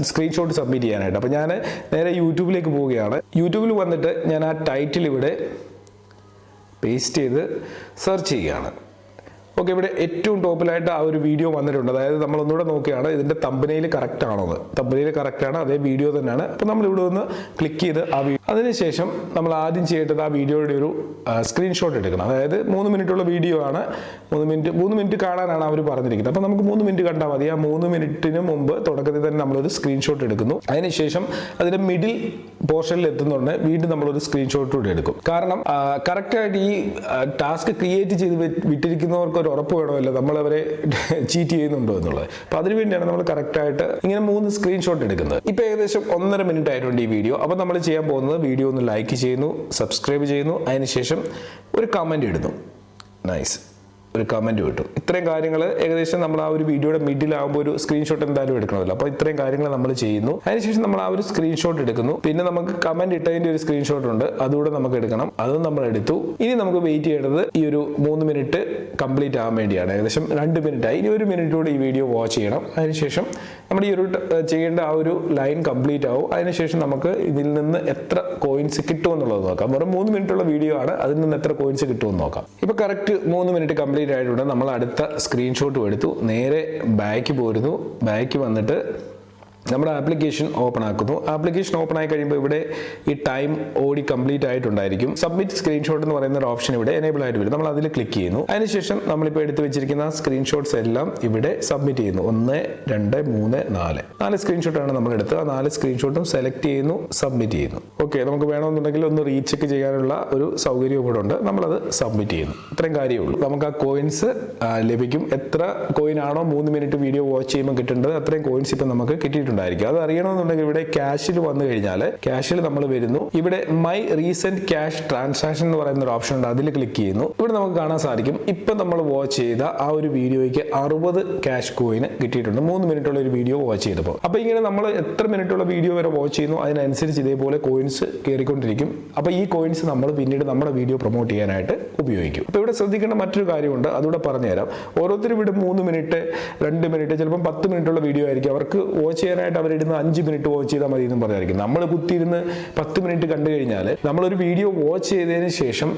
A: സ്ക്രീൻഷോട്ട് സബ്മിറ്റ് ചെയ്യാനായിട്ട്. അപ്പോൾ ഞാൻ നേരെ യൂട്യൂബിലേക്ക് പോവുകയാണ്. യൂട്യൂബിൽ വന്നിട്ട് ഞാൻ ആ ടൈറ്റിൽ ഇവിടെ പേസ്റ്റ് ചെയ്ത് സെർച്ച് ചെയ്യുകയാണ്. ഓക്കെ, ഇവിടെ ഏറ്റവും ടോപ്പിലായിട്ട് ആ ഒരു വീഡിയോ വന്നിട്ടുണ്ട്. അതായത് നമ്മളൊന്നുകൂടെ നോക്കുകയാണ് ഇതിൻ്റെ തമ്പനയിൽ കറക്റ്റ് ആണോ എന്ന്. തമ്പനയിൽ കറക്റ്റാണ്, അതേ വീഡിയോ തന്നെയാണ്. അപ്പോൾ നമ്മൾ ഇവിടെ ഒന്ന് ക്ലിക്ക് ചെയ്ത് ആ വീഡിയോ, അതിനുശേഷം നമ്മൾ ആദ്യം ചെയ്യേണ്ടത് ആ വീഡിയോയുടെ ഒരു സ്ക്രീൻഷോട്ട് എടുക്കണം. അതായത് 3 മിനിറ്റുള്ള വീഡിയോ ആണ്, 3 മിനിറ്റ് കാണാനാണ് അവർ പറഞ്ഞിരിക്കുന്നത്. അപ്പോൾ നമുക്ക് 3 മിനിറ്റ് കണ്ടാൽ മതി. ആ 3 മിനിറ്റിന് മുമ്പ് തുടക്കത്തിൽ തന്നെ നമ്മളൊരു സ്ക്രീൻഷോട്ട് എടുക്കുന്നു. അതിനുശേഷം അതിൻ്റെ മിഡിൽ പോർഷനിൽ എത്തുന്നുണ്ട് വീണ്ടും നമ്മളൊരു സ്ക്രീൻഷോട്ട് കൂടെ എടുക്കും. കാരണം കറക്റ്റായിട്ട് ഈ ടാസ്ക് ക്രിയേറ്റ് ചെയ്ത് വിട്ടിരിക്കുന്നവർക്ക് ഒരു ഉറപ്പ് വേണമല്ലോ നമ്മളവരെ ചീറ്റ് ചെയ്യുന്നുണ്ടോ എന്നുള്ളത്. അപ്പോൾ അതിനുവേണ്ടിയാണ് നമ്മൾ കറക്റ്റായിട്ട് ഇങ്ങനെ 3 സ്ക്രീൻഷോട്ട് എടുക്കുന്നത്. ഇപ്പോൾ ഏകദേശം 1.5 മിനിറ്റ് ആയിട്ടുണ്ട് ഈ വീഡിയോ. അപ്പോൾ നമ്മൾ ചെയ്യാൻ പോകുന്നത് വീഡിയോ ഒന്ന് ലൈക്ക് ചെയ്യുന്നു, സബ്സ്ക്രൈബ് ചെയ്യുന്നു, അതിനുശേഷം ഒരു കമൻറ്റ് ഇടുന്നു. നൈസ്, ഒരു കമൻറ്റ് കിട്ടും. ഇത്രയും കാര്യങ്ങൾ ഏകദേശം നമ്മൾ ആ ഒരു വീഡിയോയുടെ മിഡിലാകുമ്പോൾ ഒരു സ്ക്രീൻഷോട്ട് എന്തായാലും എടുക്കണമല്ലോ. അപ്പോൾ ഇത്രയും കാര്യങ്ങൾ നമ്മൾ ചെയ്യുന്നു. അതിനുശേഷം നമ്മൾ ആ ഒരു സ്ക്രീൻഷോട്ട് എടുക്കുന്നു. പിന്നെ നമുക്ക് കമൻറ്റ് ഇട്ടതിൻ്റെ ഒരു സ്ക്രീൻഷോട്ട് ഉണ്ട്, അതുകൂടെ നമുക്ക് എടുക്കണം. അതും നമ്മൾ എടുത്തു. ഇനി നമുക്ക് വെയിറ്റ് ചെയ്യേണ്ടത് ഈ ഒരു 3 മിനിറ്റ് കംപ്ലീറ്റ് ആകാൻ വേണ്ടിയാണ്. ഏകദേശം 2 മിനിറ്റായി. ഇനി 1 മിനിറ്റോടെ ഈ വീഡിയോ വാച്ച് ചെയ്യണം. അതിനുശേഷം നമ്മുടെ ഈ ഒരു ചെയ്യേണ്ട ആ ഒരു ലൈൻ കംപ്ലീറ്റ് ആവും. അതിനുശേഷം നമുക്ക് ഇതിൽ നിന്ന് എത്ര കോയിൻസ് കിട്ടുമെന്നുള്ളത് നോക്കാം. വെറും 3 മിനിറ്റുള്ള വീഡിയോ ആണ്, അതിൽ നിന്ന് എത്ര കോയിൻസ് കിട്ടുമെന്ന് നോക്കാം. ഇപ്പോൾ കറക്റ്റ് 3 മിനിറ്റ് കംപ്ലീറ്റ് ആയിട്ടുണ്ട്. നമ്മൾ അടുത്ത സ്ക്രീൻഷോട്ട് എടുത്തു, നേരെ ബാക്ക് പോരുന്നു. ബാക്ക് വന്നിട്ട് നമ്മുടെ ആപ്ലിക്കേഷൻ ഓപ്പൺ ആക്കുന്നു. ആപ്ലിക്കേഷൻ ഓപ്പൺ ആയി കഴിയുമ്പോൾ ഇവിടെ ഈ ടൈം ഓടി കംപ്ലീറ്റ് ആയിട്ടുണ്ടായിരിക്കും. സബ്മിറ്റ് സ്ക്രീൻഷോട്ട് എന്ന് പറയുന്ന ഒരു ഓപ്ഷൻ ഇവിടെ എനേബിൾ ആയിട്ട് വരും. നമ്മൾ അതിൽ ക്ലിക്ക് ചെയ്യുന്നു. അതിനുശേഷം നമ്മളിപ്പോൾ എടുത്ത് വെച്ചിരിക്കുന്ന സ്ക്രീൻഷോട്ട്സ് എല്ലാം ഇവിടെ സബ്മിറ്റ് ചെയ്യുന്നു. 1, 2, 3, 4 സ്ക്രീൻഷോട്ടാണ് നമ്മൾ എടുത്തത്. ആ 4 സ്ക്രീൻഷോട്ടും സെലക്ട് ചെയ്യുന്നു, സബ്മിറ്റ് ചെയ്യുന്നു. ഓക്കെ, നമുക്ക് വേണമെന്നുണ്ടെങ്കിൽ ഒന്ന് റീചെക്ക് ചെയ്യാനുള്ള ഒരു സൗകര്യവും കൂടെ ഉണ്ട്. നമ്മളത് സബ്മിറ്റ് ചെയ്യുന്നു. ഇത്രയും കാര്യമേ ഉള്ളൂ. നമുക്ക് ആ കോയിൻസ് ലഭിക്കും. എത്ര കോയിൻ ആണോ 3 മിനിറ്റ് വീഡിയോ വാച്ച് ചെയ്യുമ്പോൾ കിട്ടേണ്ടത് അത്രയും കോയിൻസ് ഇപ്പം നമുക്ക് കിട്ടിയിട്ടുണ്ട്. അത് അറിയണമെന്നുണ്ടെങ്കിൽ ഇവിടെ ക്യാഷിൽ വന്നു കഴിഞ്ഞാൽ ക്യാഷിൽ നമ്മൾ വരുന്നു. ഇവിടെ മൈ റീസെന്റ് ക്യാഷ് ട്രാൻസാക്ഷൻ എന്ന് പറയുന്ന ഒരു ഓപ്ഷൻ ഉണ്ട്, അതിൽ ക്ലിക്ക് ചെയ്യുന്നു. ഇവിടെ നമുക്ക് കാണാൻ സാധിക്കും ഇപ്പം നമ്മൾ വാച്ച് ചെയ്ത ആ ഒരു വീഡിയോയ്ക്ക് 60 ക്യാഷ് കോയിന് കിട്ടിയിട്ടുണ്ട് 3 മിനിറ്റുള്ള ഒരു വീഡിയോ വാച്ച് ചെയ്തപ്പോൾ. അപ്പോൾ ഇങ്ങനെ നമ്മൾ എത്ര മിനിറ്റുള്ള വീഡിയോ വരെ വാച്ച് ചെയ്യുന്നു അതിനനുസരിച്ച് ഇതേപോലെ കോയിൻസ് വ്യൂസ് കയറിക്കൊണ്ടിരിക്കും. അപ്പോൾ ഈ കോയിൻസ് നമ്മൾ പിന്നീട് നമ്മുടെ വീഡിയോ പ്രൊമോട്ട് ചെയ്യാനായിട്ട് ഉപയോഗിക്കും. അപ്പോൾ ഇവിടെ ശ്രദ്ധിക്കേണ്ട മറ്റൊരു കാര്യമുണ്ട്, അതുകൂടെ പറഞ്ഞുതരാം. ഓരോരുത്തരും ഇവിടെ 3 മിനിറ്റ് 2 മിനിറ്റ് ചിലപ്പോൾ 10 മിനിറ്റുള്ള വീഡിയോ ആയിരിക്കും. അവർക്ക് വാച്ച് ചെയ്യാനായിട്ട് അവരിടുന്ന 5 മിനിറ്റ് വാച്ച് ചെയ്താൽ മതി എന്നും പറഞ്ഞായിരിക്കും. നമ്മൾ കുത്തിയിരുന്ന് 10 മിനിറ്റ് കണ്ടു കഴിഞ്ഞാൽ നമ്മളൊരു വീഡിയോ വാച്ച് ചെയ്തതിന് ശേഷം,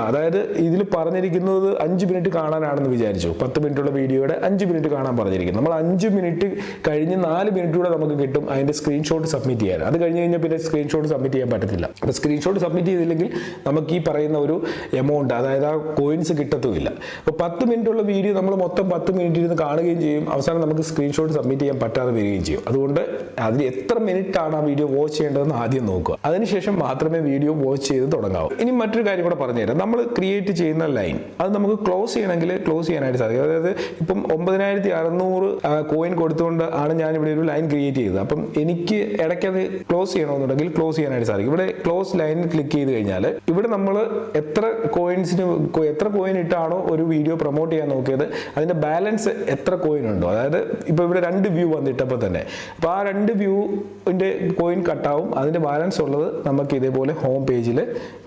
A: അതായത് ഇതിൽ പറഞ്ഞിരിക്കുന്നത് 5 മിനിറ്റ് കാണാനാണെന്ന് വിചാരിച്ചു. 10 മിനിറ്റുള്ള വീഡിയോയുടെ 5 മിനിറ്റ് കാണാൻ പറഞ്ഞിരിക്കും. നമ്മൾ 5 മിനിറ്റ് കഴിഞ്ഞ് 4 മിനിറ്റ് കൂടെ നമുക്ക് കിട്ടും അതിന്റെ സ്ക്രീൻഷോട്ട് സബ്മിറ്റ് ചെയ്യാൻ. അത് കഴിഞ്ഞ് കഴിഞ്ഞാൽ പിന്നെ സ്ക്രീൻഷോട്ട് സബ്മിറ്റ് ചെയ്യാൻ പറ്റത്തില്ല. അപ്പോൾ സ്ക്രീൻഷോട്ട് സബ്മിറ്റ് ചെയ്തില്ലെങ്കിൽ നമുക്ക് ഈ പറയുന്ന ഒരു എമൗണ്ട്, അതായത് ആ കോയിൻസ് കിട്ടത്തുമില്ല. അപ്പോൾ 10 മിനിറ്റുള്ള വീഡിയോ നമ്മൾ മൊത്തം 10 മിനിറ്റ് ഇരുന്ന് കാണുകയും ചെയ്യും. അവസാനം നമുക്ക് സ്ക്രീൻഷോട്ട് സബ്മിറ്റ് ചെയ്യാൻ പറ്റാതെ വരികയും ചെയ്യും. അതുകൊണ്ട് അതിൽ എത്ര മിനിറ്റ് ആണ് ആ വീഡിയോ വാച്ച് ചെയ്യേണ്ടതെന്ന് ആദ്യം നോക്കുക. അതിനുശേഷം മാത്രമേ വീഡിയോ വാച്ച് ചെയ്ത് തുടങ്ങാവൂ. ഇനി മറ്റൊരു കാര്യം കൂടെ പറഞ്ഞുതരാം. നമ്മൾ ക്രിയേറ്റ് ചെയ്യുന്ന ലൈൻ അത് നമുക്ക് ക്ലോസ് ചെയ്യണമെങ്കിൽ ക്ലോസ് ചെയ്യാനായിട്ട് സാധിക്കും. അതായത് ഇപ്പം 9600 കോയിൻ കൊടുത്തുകൊണ്ട് ആണ് ഞാൻ ഇവിടെ ഒരു ലൈൻ ക്രിയേറ്റ് ചെയ്തത്. അപ്പം എനിക്ക് ഇടയ്ക്ക് അത് ക്ലോസ് ചെയ്യണമെന്നുണ്ടെങ്കിൽ ക്ലോസ് ചെയ്യാനായിട്ട് സാധിക്കും. ഇവിടെ ക്ലോസ് ലൈനിൽ ക്ലിക്ക് ചെയ്ത് കഴിഞ്ഞാൽ ഇവിടെ നമ്മൾ എത്ര കോയിൻ ഇട്ടാണോ ഒരു വീഡിയോ പ്രൊമോട്ട് ചെയ്യാൻ നോക്കിയത് അതിന്റെ ബാലൻസ് എത്ര കോയിൻ ഉണ്ടോ, അതായത് ഇപ്പൊ ഇവിടെ 2 വ്യൂ വന്നിട്ടപ്പോൾ തന്നെ അപ്പോൾ ആ 2 വ്യൂവിന്റെ കോയിൻ കട്ടാവും. അതിന്റെ ബാലൻസ് ഉള്ളത് നമുക്ക് ഇതേപോലെ ഹോം പേജിൽ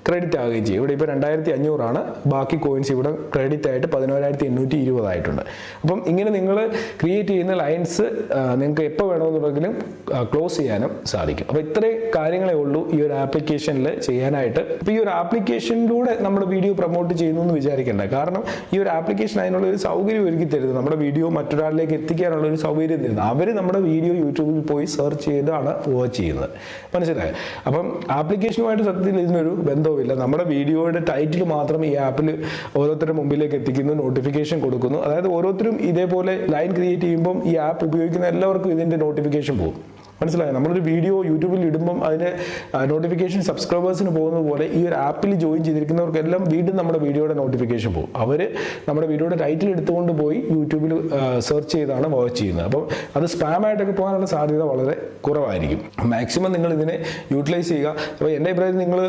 A: ക്രെഡിറ്റ് ആവുകയും ചെയ്യും. ഇവിടെ ഇപ്പോൾ 2500 ആണ്, ബാക്കി കോയിൻസ് ഇവിടെ ക്രെഡിറ്റ് ആയിട്ട് 11820 ആയിട്ടുണ്ട്. അപ്പം ഇങ്ങനെ നിങ്ങൾ ക്രിയേറ്റ് ചെയ്യുന്ന ലൈൻസ് നിങ്ങൾക്ക് എപ്പോൾ വേണമെന്നുണ്ടെങ്കിലും ക്ലോസ് ചെയ്യാനും സാധിക്കും. അപ്പോൾ ഇത്രയും കാര്യങ്ങളേ ഉള്ളൂ ഈ ഒരു ആപ്ലിക്കേഷനിൽ ചെയ്യാനായിട്ട്. അപ്പോൾ ഈ ഒരു ആപ്ലിക്കേഷനിലൂടെ നമ്മൾ വീഡിയോ പ്രൊമോട്ട് ചെയ്യുന്നു എന്ന് വിചാരിക്കേണ്ട. കാരണം ഈ ഒരു ആപ്ലിക്കേഷൻ അതിനുള്ള ഒരു സൗകര്യം ഒരുക്കി തരുന്നത്, നമ്മുടെ വീഡിയോ മറ്റൊരാളിലേക്ക് എത്തിക്കാനുള്ള ഒരു സൗകര്യം തരുന്നത്. അവർ നമ്മുടെ വീഡിയോ യൂട്യൂബിൽ പോയി സെർച്ച് ചെയ്താണ് വാച്ച് ചെയ്യുന്നത്. മനസ്സിലായോ? അപ്പം ആപ്ലിക്കേഷനുമായിട്ട് സത്യത്തിൽ ഇതിനൊരു ബന്ധമില്ല. നമ്മുടെ വീഡിയോയുടെ ടൈറ്റിൽ മാത്രം ഈ ആപ്പിൽ ഓരോരുത്തരുടെ മുമ്പിലേക്ക് എത്തിക്കുന്നു, നോട്ടിഫിക്കേഷൻ കൊടുക്കുന്നു. അതായത് ഓരോരുത്തരും ഇതേപോലെ ലൈൻ ക്രിയേറ്റ് ചെയ്യുമ്പം ഈ ആപ്പ് ഉപയോഗിക്കുന്ന എല്ലാവർക്കും ഇതിന്റെ നോട്ടിഫിക്കേഷൻ പോകും. മനസ്സിലായോ? നമ്മളൊരു വീഡിയോ യൂട്യൂബിൽ ഇടുമ്പം അതിന് നോട്ടിഫിക്കേഷൻ സബ്സ്ക്രൈബേഴ്സിന് പോകുന്നത് പോലെ ഈ ഒരു ആപ്പിൽ ജോയിൻ ചെയ്തിരിക്കുന്നവർക്കെല്ലാം വീണ്ടും നമ്മുടെ വീഡിയോയുടെ നോട്ടിഫിക്കേഷൻ പോകും. അവർ നമ്മുടെ വീഡിയോയുടെ ടൈറ്റിൽ എടുത്തുകൊണ്ട് പോയി യൂട്യൂബിൽ സെർച്ച് ചെയ്താണ് വാച്ച് ചെയ്യുന്നത്. അപ്പം അത് സ്പാം ആയിട്ടൊക്കെ പോകാനുള്ള സാധ്യത വളരെ കുറവായിരിക്കും. മാക്സിമം നിങ്ങൾ ഇതിനെ യൂട്ടിലൈസ് ചെയ്യുക. അപ്പോൾ എൻ്റെ അഭിപ്രായത്തിൽ നിങ്ങൾ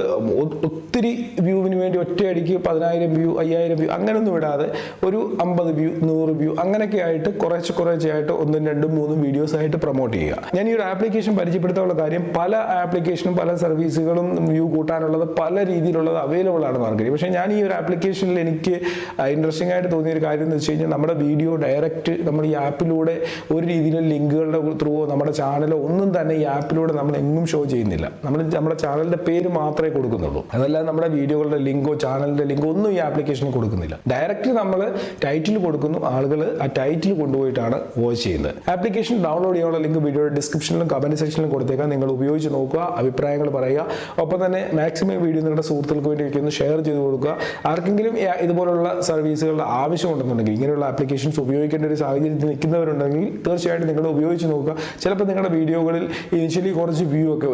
A: ഒത്തിരി വ്യൂവിന് വേണ്ടി ഒറ്റയടിക്ക് 10,000 വ്യൂ 5000 വ്യൂ അങ്ങനെയൊന്നും ഇടാതെ ഒരു 50 വ്യൂ 100 വ്യൂ അങ്ങനെയൊക്കെ ആയിട്ട് കുറേശ്ശെ ആയിട്ട് 1, 2, 3 വീഡിയോസ് ആയിട്ട് പ്രൊമോട്ട് ചെയ്യുക. ഞാൻ ഈ ഒരു ആപ്ലിക്കേഷൻ പരിചയപ്പെടുത്താനുള്ള കാര്യം, പല ആപ്ലിക്കേഷനും പല സർവീസുകളും വ്യൂ കൂട്ടാനുള്ളത് പല രീതിയിലുള്ളത് അവൈലബിൾ ആണ് മാർക്കറ്റിൽ. പക്ഷേ ഞാൻ ഈ ഒരു ആപ്ലിക്കേഷനിൽ എനിക്ക് ഇൻട്രസ്റ്റിംഗ് ആയിട്ട് തോന്നിയ ഒരു കാര്യം എന്ന് വെച്ച് കഴിഞ്ഞാൽ നമ്മുടെ വീഡിയോ ഡയറക്റ്റ് നമ്മൾ ഈ ആപ്പിലൂടെ ഒരു രീതിയിലും ലിങ്കുകളുടെ ത്രൂവോ നമ്മുടെ ചാനലോ ഒന്നും തന്നെ ഈ ആപ്പിലൂടെ നമ്മൾ എങ്ങും ഷോ ചെയ്യുന്നില്ല. നമ്മുടെ ചാനലിന്റെ പേര് മാത്രമേ കൊടുക്കുന്നുള്ളൂ. അതല്ലാതെ നമ്മുടെ വീഡിയോകളുടെ ലിങ്കോ ചാനലിന്റെ ലിങ്കോ ഒന്നും ഈ ആപ്ലിക്കേഷനിൽ കൊടുക്കുന്നില്ല. ഡയറക്റ്റ് നമ്മൾ ടൈറ്റിൽ കൊടുക്കുന്നു, ആളുകൾ ആ ടൈറ്റിൽ കൊണ്ടുപോയിട്ടാണ് വാച്ച് ചെയ്യുന്നത്. ആപ്ലിക്കേഷൻ ഡൗൺലോഡ് ചെയ്യാനുള്ള ലിങ്ക് വീഡിയോയുടെ ഡിസ്ക്രിപ്ഷനിലും കമന്റ് സെക്ഷനിലും കൊടുത്തേക്കാം. നിങ്ങൾ ഉപയോഗിച്ച് നോക്കുക, അഭിപ്രായങ്ങൾ പറയുക. ഒപ്പം തന്നെ മാക്സിമം വീഡിയോ നിങ്ങളുടെ സുഹൃത്തുക്കൾക്ക് വേണ്ടി ഒന്ന് ഷെയർ ചെയ്ത് കൊടുക്കുക. ആർക്കെങ്കിലും ഇതുപോലുള്ള സർവീസുകളുടെ ആവശ്യമുണ്ടെന്നുണ്ടെങ്കിൽ, ഇങ്ങനെയുള്ള ആപ്ലിക്കേഷൻസ് ഉപയോഗിക്കേണ്ട ഒരു സാഹചര്യത്തിൽ നിൽക്കുന്നവരുണ്ടെങ്കിൽ തീർച്ചയായിട്ടും നിങ്ങൾ ഉപയോഗിച്ച് നോക്കുക. ചിലപ്പോൾ നിങ്ങളുടെ വീഡിയോകളിൽ ഇനിഷ്യലി കുറച്ച് വ്യൂ ഒക്കെ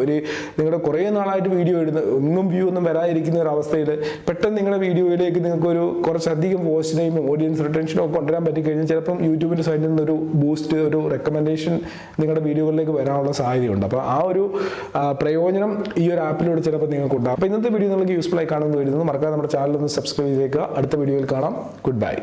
A: നിങ്ങളുടെ കുറേ നാളായിട്ട് വീഡിയോ ഇടുന്ന ഒന്നും വ്യൂ ഒന്നും വരാതിരിക്കുന്ന ഒരു അവസ്ഥയിൽ പെട്ടെന്ന് നിങ്ങളുടെ വീഡിയോയിലേക്ക് നിങ്ങൾക്ക് കുറച്ചധികം വാച്ച് ടൈമും ഓഡിയൻസ് റിട്ടൻഷനും ഒക്കെ കൊണ്ടുവരാൻ പറ്റിക്കഴിഞ്ഞാൽ ചിലപ്പം യൂട്യൂബിൻ്റെ സൈഡിൽ നിന്നൊരു ബൂസ്റ്റ്, ഒരു റെക്കമെൻഡേഷൻ നിങ്ങളുടെ വീഡിയോകളിലേക്ക് വരാനുള്ള സാധ്യതയുണ്ട്. അപ്പോൾ ആ ഒരു പ്രയോജനം ഈ ഒരു ആപ്പിലൂടെ ചിലപ്പോൾ നിങ്ങൾക്ക് ഉണ്ടാകും. അപ്പോൾ ഇന്നത്തെ വീഡിയോ നിങ്ങൾക്ക് യൂസ്ഫുൾ ആയി കാണുമെന്ന് വരുന്നത്. മറക്കാതെ നമ്മുടെ ചാനൽ ഒന്ന് സബ്സ്ക്രൈബ് ചെയ്തേക്കുക. അടുത്ത വീഡിയോയിൽ കാണാം. Good bye.